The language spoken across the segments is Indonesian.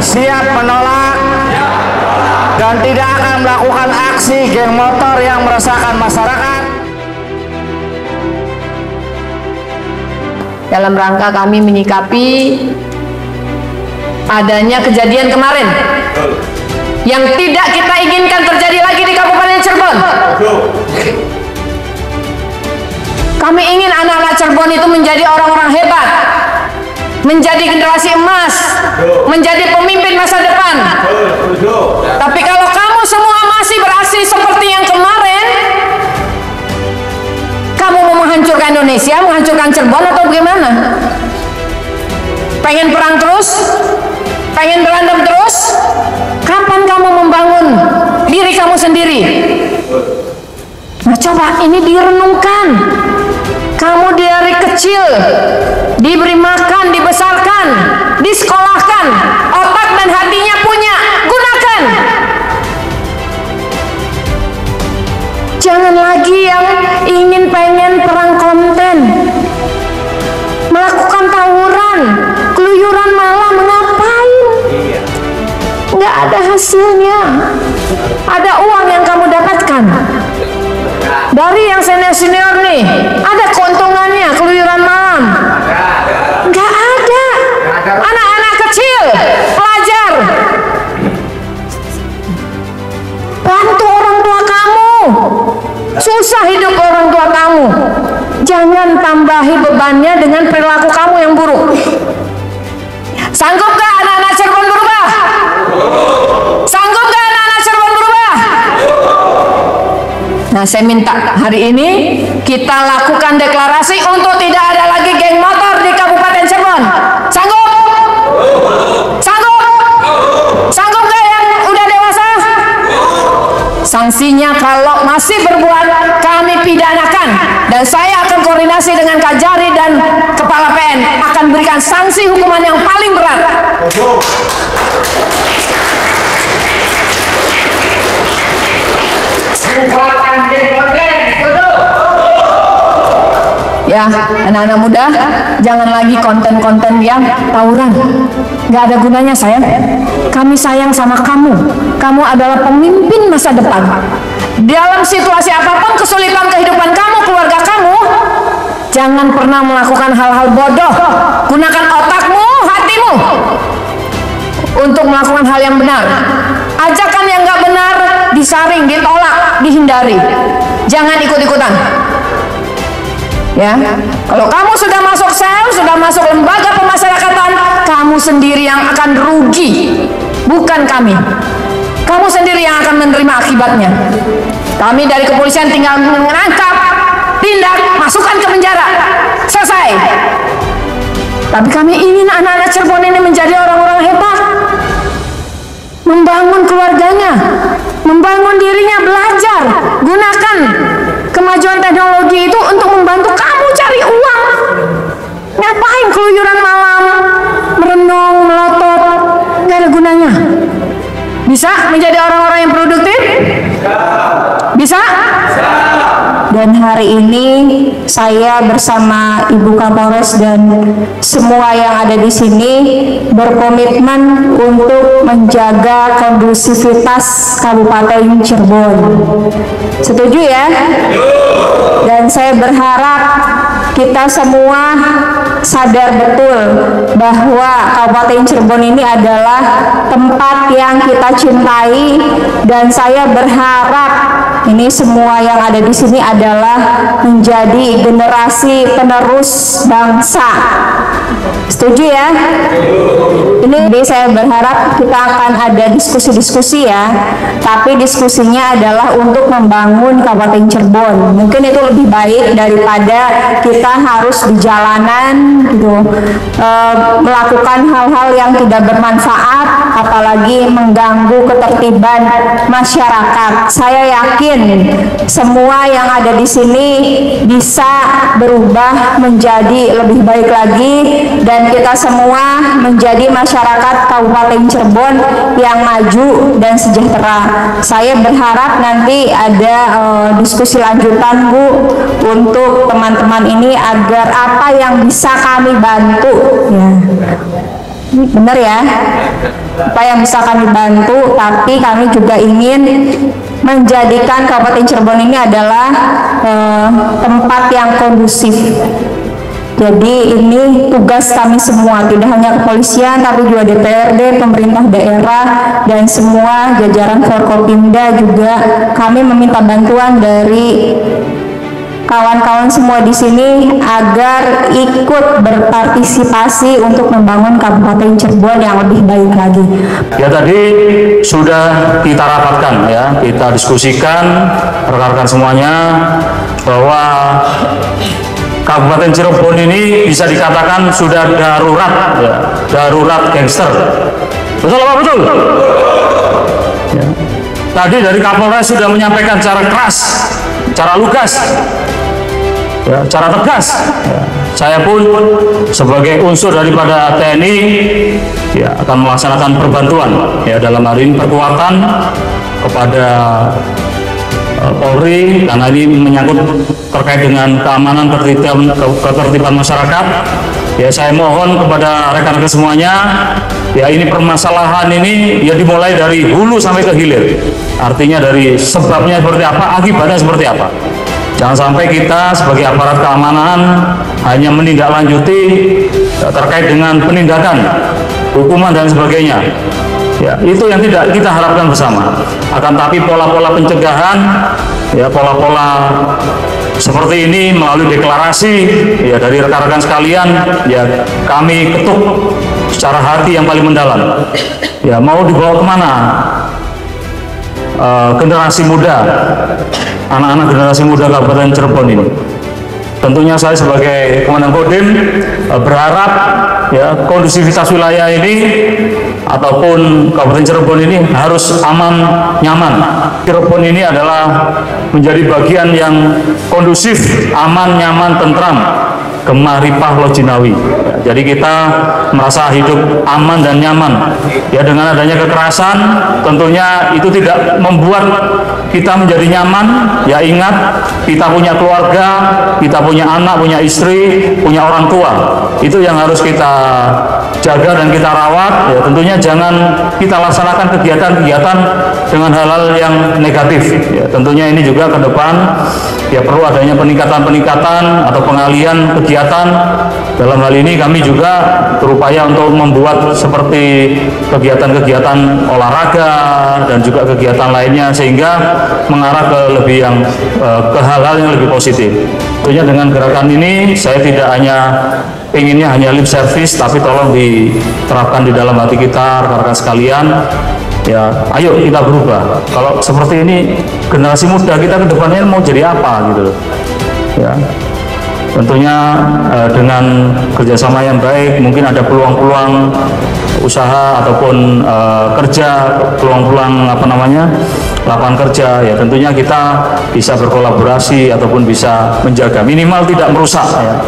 siap menolak dan tidak akan melakukan aksi geng motor yang meresahkan masyarakat. Dalam rangka kami menyikapi adanya kejadian kemarin yang tidak kita inginkan terjadi lagi di Kabupaten Cirebon. Kami ingin anak-anak Cirebon itu menjadi orang-orang hebat, menjadi generasi emas, menjadi pemimpin masa depan. Tapi kalau kamu semua masih beraksi seperti yang kemarin, kamu mau menghancurkan Indonesia, menghancurkan Cirebon atau bagaimana? Pengen perang terus? Pengen berantem terus? Kapan kamu membangun diri kamu sendiri? Nah coba ini direnungkan. Kamu dari kecil diberi makan, dibesarkan, disekolahkan, otak dan hatinya punya, gunakan. Jangan lagi yang ingin pengen perang konten, melakukan tawuran, keluyuran malam, ngapain? Nggak ada hasilnya. Ada uang yang kamu dapatkan dari yang senior-senior nih, ada keuntungannya keluyuran malam? Nggak ada. Anak-anak kecil pelajar, bantu orang tua kamu. Susah hidup orang tua kamu, jangan tambahi bebannya dengan perilaku kamu yang buruk. Sanggupkah anak-anak Cirebon berubah? Sanggupkah anak-anak Cirebon berubah? Nah, saya minta hari ini kita lakukan deklarasi untuk tidak ada lagi geng motor di Kabupaten Cirebon. Sanggup? Sanggup? Sanggup gak yang udah dewasa? Sanksinya kalau masih berbuat, kami pidanakan. Dan saya akan koordinasi dengan Kajari dan Kepala PN akan berikan sanksi hukuman yang paling berat. Ya, anak-anak muda, jangan lagi konten-konten yang tawuran. Gak ada gunanya, sayang. Kami sayang sama kamu. Kamu adalah pemimpin masa depan. Dalam situasi apapun kesulitan kehidupan kamu, keluarga kamu, jangan pernah melakukan hal-hal bodoh. Gunakan otakmu, hatimu untuk melakukan hal yang benar. Ajakan yang gak benar disaring, ditolak, dihindari. Jangan ikut-ikutan. Ya, kalau kamu sudah masuk sel, sudah masuk lembaga pemasyarakatan, kamu sendiri yang akan rugi, bukan kami. Kamu sendiri yang akan menerima akibatnya. Kami dari kepolisian tinggal menangkap, tindak, masukkan ke penjara, selesai. Tapi kami ingin anak-anak Cirebon ini menjadi orang-orang hebat, membangun keluarganya, membangun dirinya, belajar. Gunakan kemajuan teknologi itu untuk membantu kamu cari uang. Ngapain keluyuran malam, merenung, melotot, nggak ada gunanya. Bisa menjadi orang-orang yang produktif? Bisa? Dan hari ini saya bersama Ibu Kapolres dan semua yang ada di sini berkomitmen untuk menjaga kondusivitas Kabupaten Cirebon. Setuju ya? Dan saya berharap kita semua sadar betul bahwa Kabupaten Cirebon ini adalah tempat yang kita cintai, dan saya berharap ini semua yang ada di sini adalah menjadi generasi penerus bangsa. Setuju ya? Ini saya berharap kita akan ada diskusi-diskusi ya, tapi diskusinya adalah untuk membangun Kabupaten Cirebon. Mungkin itu lebih baik daripada kita harus di jalanan gitu, melakukan hal-hal yang tidak bermanfaat, apalagi mengganggu ketertiban masyarakat. Saya yakin semua yang ada di sini bisa berubah menjadi lebih baik lagi, dan kita semua menjadi masyarakat Kabupaten Cirebon yang maju dan sejahtera. Saya berharap nanti ada diskusi lanjutan Bu untuk teman-teman ini agar apa yang bisa kami bantu ya. Benar ya? apa yang bisa kami bantu, tapi kami juga ingin menjadikan Kabupaten Cirebon ini adalah tempat yang kondusif. Jadi ini tugas kami semua, tidak hanya kepolisian tapi juga DPRD, pemerintah daerah, dan semua jajaran Forkopimda juga. Kami meminta bantuan dari kawan-kawan semua di sini agar ikut berpartisipasi untuk membangun Kabupaten Cirebon yang lebih baik lagi. Ya, tadi sudah kita rapatkan ya, kita diskusikan rekan-rekan semuanya bahwa Kabupaten Cirebon ini bisa dikatakan sudah darurat ya, darurat gangster. Betul apa betul? Ya. Tadi dari Kapolres sudah menyampaikan secara keras, secara lugas, ya, secara tegas. Ya. Saya pun sebagai unsur daripada TNI ya akan melaksanakan perbantuan ya, dalam hal ini perkuatan kepada Polri, karena ini menyangkut terkait dengan keamanan ketertiban masyarakat. Ya, saya mohon kepada rekan-rekan semuanya, ya ini permasalahan ini ya dimulai dari hulu sampai ke hilir. Artinya dari sebabnya seperti apa, akibatnya seperti apa. Jangan sampai kita sebagai aparat keamanan hanya menindaklanjuti terkait dengan penindakan, hukuman dan sebagainya. Ya, itu yang tidak kita harapkan bersama. Akan tapi pola-pola pencegahan, ya pola-pola seperti ini melalui deklarasi ya dari rekan-rekan sekalian, ya kami ketuk secara hati yang paling mendalam. Ya, mau dibawa kemana generasi muda, anak-anak generasi muda Kabupaten Cirebon ini? Tentunya saya sebagai Komandan Kodim berharap ya kondusivitas wilayah ini ataupun Kabupaten Cirebon ini harus aman, nyaman. Cirebon ini adalah menjadi bagian yang kondusif, aman, nyaman, tentram, Gemah Ripah Lojinawi. Jadi kita merasa hidup aman dan nyaman. Ya, dengan adanya kekerasan tentunya itu tidak membuat kita menjadi nyaman. Ya, ingat kita punya keluarga, kita punya anak, punya istri, punya orang tua. Itu yang harus kita jaga dan kita rawat. Ya, tentunya jangan kita laksanakan kegiatan-kegiatan dengan hal-hal yang negatif. Ya, tentunya ini juga ke depan ya perlu adanya peningkatan-peningkatan atau pengalihan kegiatan. Dalam hal ini kami juga berupaya untuk membuat seperti kegiatan-kegiatan olahraga dan juga kegiatan lainnya sehingga mengarah ke lebih yang ke hal-hal yang lebih positif. Tentunya dengan gerakan ini saya tidak hanya inginnya hanya lip service, tapi tolong diterapkan di dalam hati kita rekan-rekan sekalian. Ya, ayo kita berubah. Kalau seperti ini generasi muda kita ke depannya mau jadi apa gitu loh. Ya. Tentunya dengan kerjasama yang baik mungkin ada peluang-peluang usaha ataupun kerja, peluang-peluang lapangan kerja. Ya, tentunya kita bisa berkolaborasi ataupun bisa menjaga, minimal tidak merusak ya.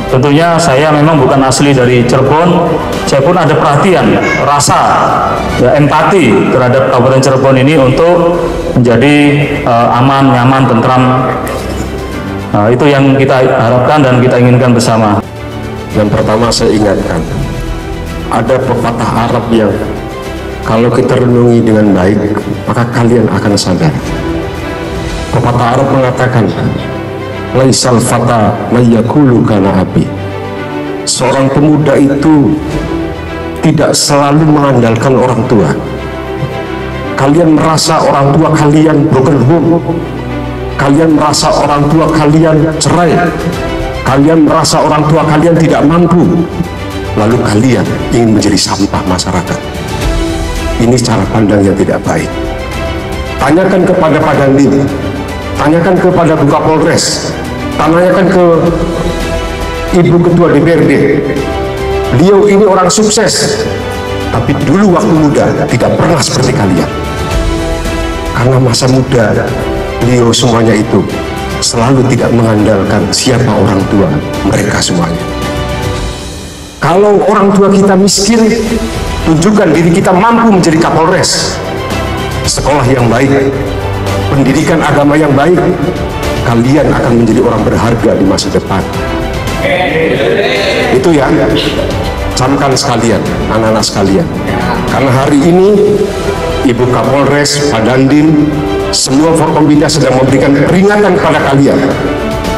Tentunya saya memang bukan asli dari Cirebon, saya pun ada perhatian, rasa, ya, empati terhadap Kabupaten Cirebon ini untuk menjadi aman, nyaman, tentram. Nah, itu yang kita harapkan dan kita inginkan bersama. Yang pertama saya ingatkan, ada pepatah Arab yang kalau kita renungi dengan baik, maka kalian akan sadar. Pepatah Arab mengatakan, laisal fata mayakulu kana api. Seorang pemuda itu tidak selalu mengandalkan orang tua. Kalian merasa orang tua kalian broken home, kalian merasa orang tua kalian cerai, kalian merasa orang tua kalian tidak mampu, lalu kalian ingin menjadi sampah masyarakat. Ini cara pandang yang tidak baik. Tanyakan kepada Pak Dandim, tanyakan kepada Bu Kapolres, tanyakan ke Ibu Ketua DPRD. Beliau ini orang sukses, tapi dulu waktu muda tidak pernah seperti kalian. Karena masa muda beliau semuanya itu selalu tidak mengandalkan siapa orang tua mereka semuanya. Kalau orang tua kita miskin, tunjukkan diri kita mampu menjadi Kapolres. Sekolah yang baik, pendidikan agama yang baik, kalian akan menjadi orang berharga di masa depan. Itu ya, camkan sekalian, anak-anak sekalian. karena hari ini Ibu Kapolres, Pak Dandim, semua Forkompinda sedang memberikan peringatan kepada kalian.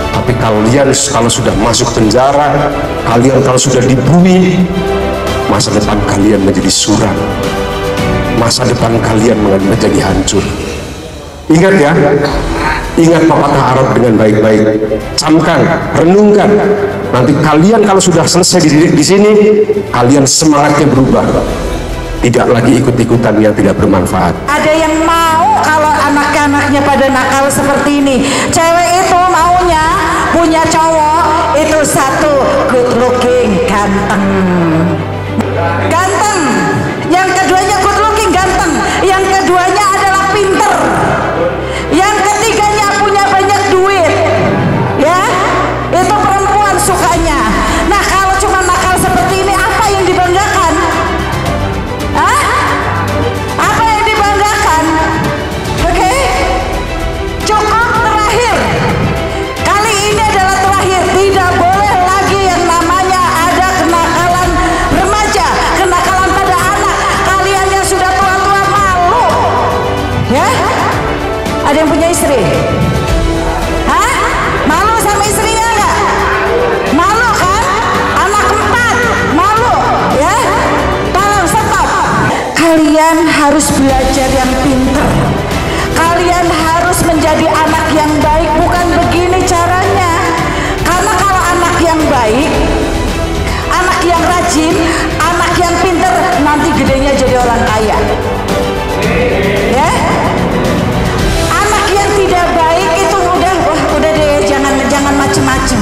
Tapi kalian kalau sudah masuk penjara, kalian kalau sudah dibui, masa depan kalian menjadi suram, masa depan kalian menjadi hancur. Ingat ya, ingat pepatah Arab dengan baik-baik, camkan, renungkan. Nanti kalian kalau sudah selesai dididik di sini, kalian semangatnya berubah, tidak lagi ikut-ikutan yang tidak bermanfaat. Ada yang mau kalau anak-anaknya pada nakal seperti ini. Cewek itu maunya punya cowok itu satu, good looking, ganteng. Ganteng. Yang keduanya good looking, ganteng. Yang keduanya adalah pinter. Yang ketiganya punya banyak duit. Ya, itu perempuan sukanya. Nah, kalau cuma nakal seperti ini, apa yang dibanggakan? Hah? Apa yang dibanggakan? Oke? Cukup, terakhir. Kali ini adalah terakhir. Tidak boleh lagi yang namanya ada kenakalan remaja, kenakalan pada anak. Kalian yang sudah tua-tua malu. Ya? Ada yang punya istri? Hah? Malu sama istrinya enggak? Malu kan? Anak 4, malu, ya? Tolong stop. Kalian harus belajar yang pintar. Kalian harus menjadi anak yang baik, bukan begini caranya. Karena kalau anak yang baik, anak yang rajin, anak yang pintar, nanti gedenya jadi orang kaya. Ya? Anak yang tidak baik itu udah deh, jangan macem-macem.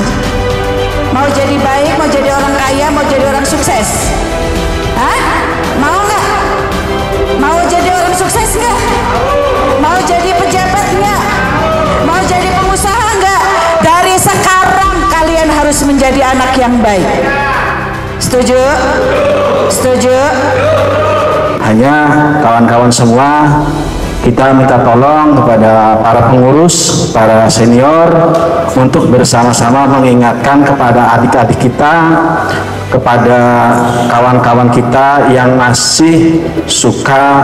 Mau jadi baik, mau jadi orang kaya, mau jadi orang sukses. Hah? Mau nggak? Mau jadi orang sukses nggak? Mau jadi pejabat nggak? Mau jadi pengusaha nggak? Dari sekarang kalian harus menjadi anak yang baik. Setuju? Setuju? Hanya kawan-kawan semua, kita minta tolong kepada para pengurus, para senior untuk bersama-sama mengingatkan kepada adik-adik kita, kepada kawan-kawan kita yang masih suka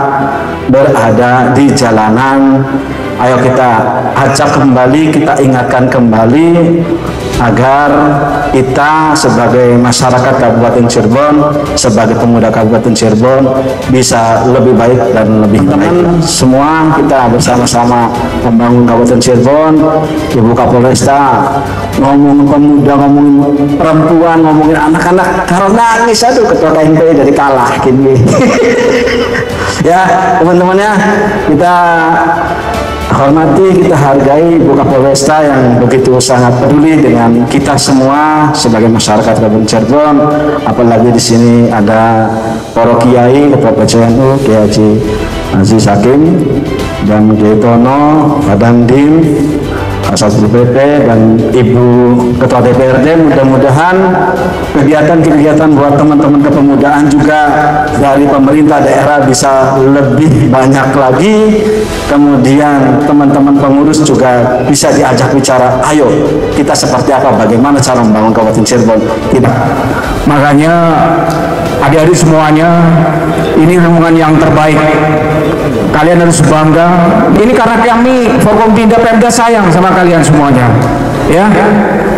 berada di jalanan. Ayo kita ajak kembali, kita ingatkan kembali agar kita sebagai masyarakat Kabupaten Cirebon, sebagai pemuda Kabupaten Cirebon bisa lebih baik dan lebih baik. Semua kita bersama-sama membangun Kabupaten Cirebon. Ibu Kapolresta ngomong pemuda, ngomongin perempuan, ngomongin anak-anak, kalau nangis aduh ketua KMP jadi kalah gini. Ya teman-teman ya, kita hormati, kita hargai Ibu Kapolresta yang begitu sangat peduli dengan kita semua sebagai masyarakat Kabupaten Cirebon. Apalagi di sini ada para kiai, ketua PCNU, Kiai Haji Aziz Hakim dan Kiai Tono, Pak Dandim, Satpol PP dan Ibu Ketua DPRD. Mudah-mudahan kegiatan-kegiatan buat teman-teman kepemudaan juga dari pemerintah daerah bisa lebih banyak lagi. Kemudian teman-teman pengurus juga bisa diajak bicara, ayo kita seperti apa, bagaimana cara membangun Kabupaten Cirebon. Tidak. Makanya adik-adik semuanya, ini renungan yang terbaik. Kalian harus bangga. Ini karena kami Forkompinda Pemda sayang sama kalian semuanya, ya.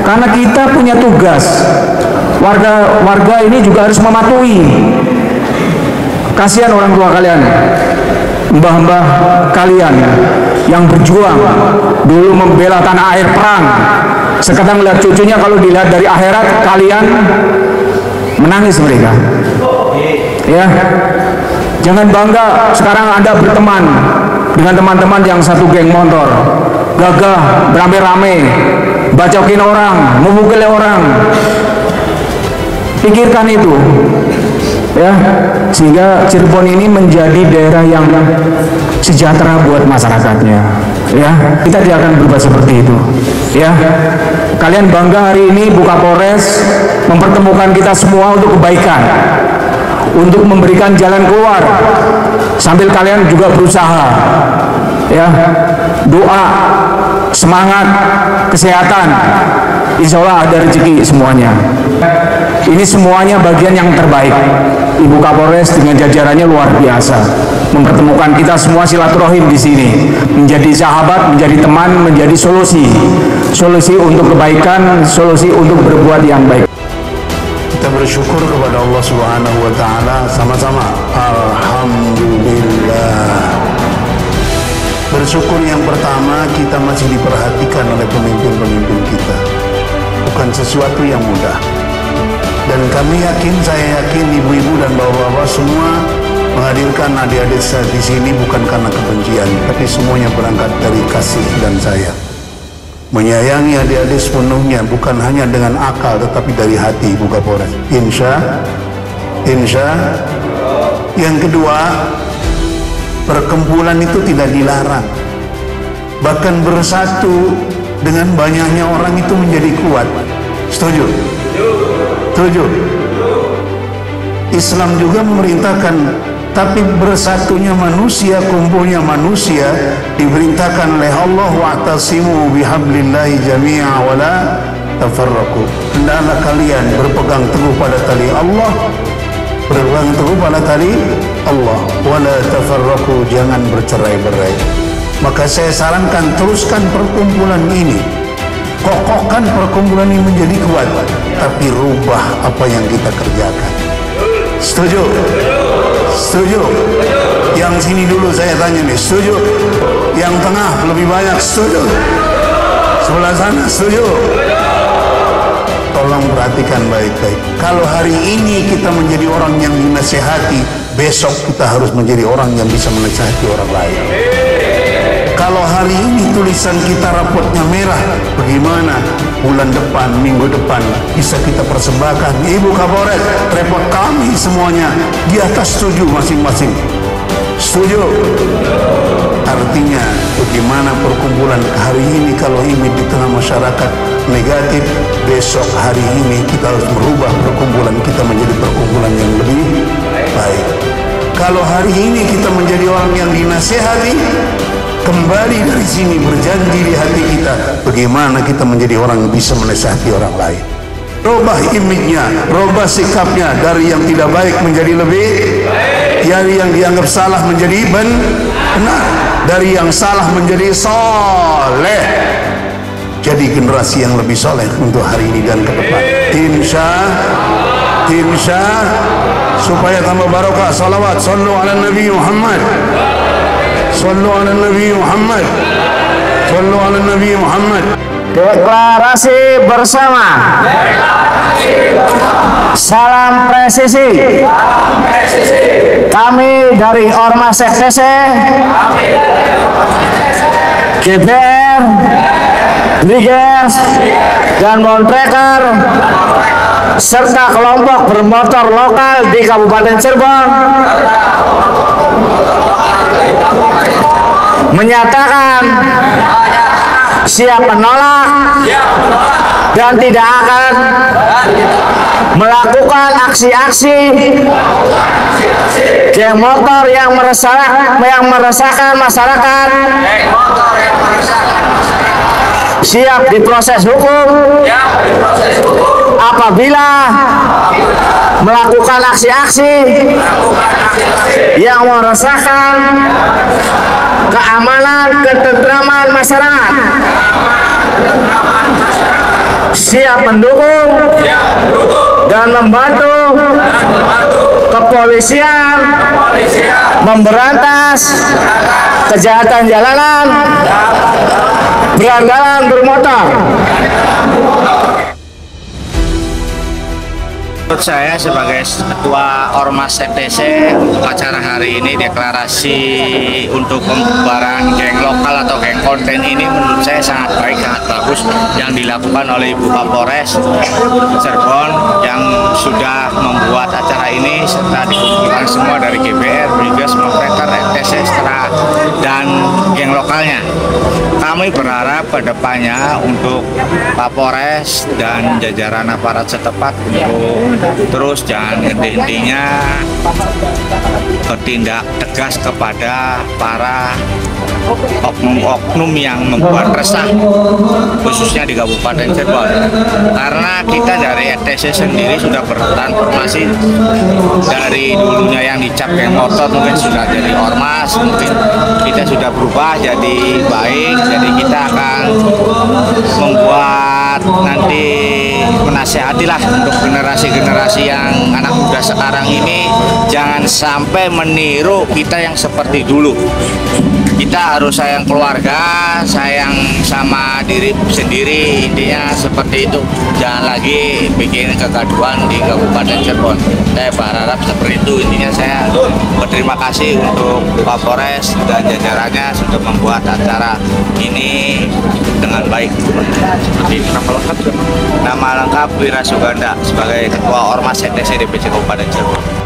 Karena kita punya tugas. Warga ini juga harus mematuhi. Kasihan orang tua kalian, mbah-mbah kalian yang berjuang dulu membela tanah air perang. Sekarang melihat cucunya, kalau dilihat dari akhirat, kalian menangis mereka. Ya. Jangan bangga sekarang Anda berteman dengan teman-teman yang satu geng motor, gagah, berame-rame, bacokin orang, memukul orang. Pikirkan itu, ya, sehingga Cirebon ini menjadi daerah yang sejahtera buat masyarakatnya. Ya, kita tidak akan berubah seperti itu. Ya, kalian bangga hari ini Bu Kapolres mempertemukan kita semua untuk kebaikan, untuk memberikan jalan keluar, sambil kalian juga berusaha, ya, doa semangat, kesehatan, insya Allah ada rezeki semuanya. Ini semuanya bagian yang terbaik. Ibu Kapolres dengan jajarannya luar biasa, mempertemukan kita semua silaturahim di sini, menjadi sahabat, menjadi teman, menjadi solusi untuk kebaikan, solusi untuk berbuat yang baik. Kita bersyukur kepada Allah Subhanahu wa taala sama-sama. Alhamdulillah. Bersyukur yang pertama, kita masih diperhatikan oleh pemimpin-pemimpin kita. Bukan sesuatu yang mudah. Dan kami yakin, saya yakin ibu-ibu dan bapak-bapak semua menghadirkan adik-adik saya di sini bukan karena kebencian, tapi semuanya berangkat dari kasih dan sayang. Menyayangi adik-adik sepenuhnya, bukan hanya dengan akal tetapi dari hati, Ibu Kapolres. Insya. Yang kedua, perkumpulan itu tidak dilarang. Bahkan bersatu dengan banyaknya orang itu menjadi kuat. Setuju? Setuju. Islam juga memerintahkan, tapi bersatunya manusia, kumpulnya manusia diperintahkan oleh Allah, wa'tasimu bihablillahi jami'a wa la tafarraqu. Hendaklah kalian berpegang teguh pada tali Allah, berpegang teguh pada tali Allah, wa la tafarraqu, jangan bercerai-berai. Maka saya sarankan teruskan perkumpulan ini, kokohkan perkumpulan ini menjadi kuat, tapi rubah apa yang kita kerjakan. Setuju? Setuju? Yang sini dulu saya tanya nih, setuju? Yang tengah lebih banyak setuju? Sebelah sana setuju? Tolong perhatikan baik-baik. Kalau hari ini kita menjadi orang yang dinasihati, besok kita harus menjadi orang yang bisa menasihati orang lain. Kalau hari ini tulisan kita rapotnya merah, bagaimana bulan depan, minggu depan bisa kita persembahkan? Ibu Kapolres, repot kami semuanya di atas 7 masing-masing. Setuju? Artinya bagaimana perkumpulan hari ini, kalau ini di tengah masyarakat negatif, besok hari ini kita harus merubah perkumpulan kita menjadi perkumpulan yang lebih baik. Kalau hari ini kita menjadi orang yang dinasihati, kembali dari sini berjanji di hati kita, bagaimana kita menjadi orang yang bisa menasihati orang lain. Robah image-nya, robah sikapnya, dari yang tidak baik menjadi lebih, dari yang dianggap salah menjadi benar, dari yang salah menjadi soleh. Jadi generasi yang lebih soleh untuk hari ini dan ke depan. Insya, supaya tambah barokah. Salawat, sallu ala Nabi Muhammad. Sallu ala Nabi Muhammad. Sallu ala Nabi Muhammad. Deklarasi bersama. Salam presisi. Kami dari Ormas FTC, GBR, Briges, dan Montraker, serta kelompok bermotor lokal di Kabupaten Cirebon menyatakan siap menolak dan tidak akan melakukan aksi-aksi geng motor yang meresahkan masyarakat. Siap diproses hukum apabila melakukan aksi-aksi yang meresahkan keamanan, ketentraman masyarakat. Siap mendukung dan membantu kepolisian memberantas kejahatan jalanan, berandalan bermotor. Menurut saya sebagai Ketua Ormas FTC, untuk acara hari ini deklarasi untuk pembubaran geng lokal atau geng konten ini menurut saya sangat baik, sangat bagus yang dilakukan oleh Ibu Kapolres Cirebon yang sudah membuat acara ini serta dikumpulkan semua dari GBR, Briges, Montraker, FTC, dan geng lokalnya. Kami berharap ke depannya untuk Kapolres dan jajaran aparat setempat untuk terus jangan henti-hentinya bertindak tegas kepada para oknum-oknum yang membuat resah khususnya di Kabupaten Cirebon, karena kita dari ETC sendiri sudah bertransformasi dari dulunya yang dicap geng motor mungkin sudah jadi ormas, mungkin kita sudah berubah jadi baik, jadi kita akan membuat nanti menasehatilah untuk generasi-generasi yang anak muda sekarang ini jangan sampai meniru kita yang seperti dulu. Kita harus sayang keluarga, sayang sama diri sendiri, intinya seperti itu. Jangan lagi bikin kegaduhan di Kabupaten Cirebon. Saya berharap seperti itu. Intinya saya berterima kasih untuk Pak Polres dan jajarannya sudah membuat acara ini dengan baik. Seperti nama lengkap, nama lengkap Wira Suganda sebagai Ketua Ormas ETC DPC Kabupaten Cirebon.